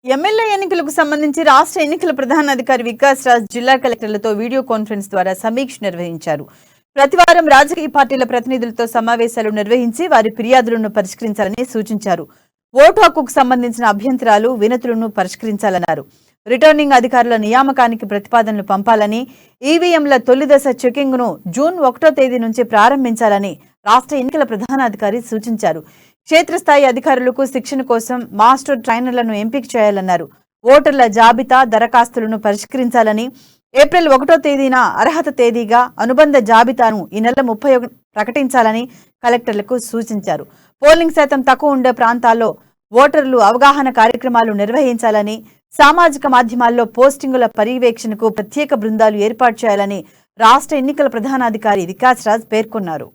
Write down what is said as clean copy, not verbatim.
MLA ఎన్నికలకు సంబంధించి రాష్ట్ర ఎన్నికల ప్రధానాధికారి వికాస్ రాజ్ జిల్లా కలెక్టర్లతో వీడియో కాన్ఫరెన్స్ ద్వారా సమీక్ష నిర్వహించారు. ప్రతివారం రాజకీయ పార్టీల ప్రతినిధులతో సమావేశాలు నిర్వహించి వారి ఫిర్యాదులను పరిష్కరించాలని సూచించారు. ఓటు హక్కుకు సంబంధించిన అభ్యంతరాలు, వినతులను పరిష్కరించాలన్నారు. రిటర్నింగ్ అధికారుల నియామకానికి ప్రతిపాదనలు పంపాలని, ఈవీఎంల తొలిదశ చెకింగ్ ను జూన్ 1వ తేదీ నుంచి ప్రారంభించాలని రాష్ట్ర ఎన్నికల ప్రధానాధికారి సూచించారు. క్షేత్రస్థాయి అధికారులకు శిక్షణ కోసం మాస్టర్ ట్రైనర్లను ఎంపిక చేయాలన్నారు. ఓటర్ల జాబితా దరఖాస్తులను పరిష్కరించాలని, ఏప్రిల్ 1వ తేదీన అర్హత తేదీగా అనుబంధ జాబితాను ఈ నెల 31 ప్రకటించాలని కలెక్టర్లకు సూచించారు. పోలింగ్ శాతం తక్కువ ఉండే ప్రాంతాల్లో ఓటర్లు అవగాహన కార్యక్రమాలు నిర్వహించాలని, సామాజిక మాధ్యమాల్లో పోస్టింగుల పర్యవేక్షణకు ప్రత్యేక బృందాలు ఏర్పాటు చేయాలని రాష్ట్ర ఎన్నికల ప్రధానాధికారి వికాస్ రాజ్ పేర్కొన్నారు.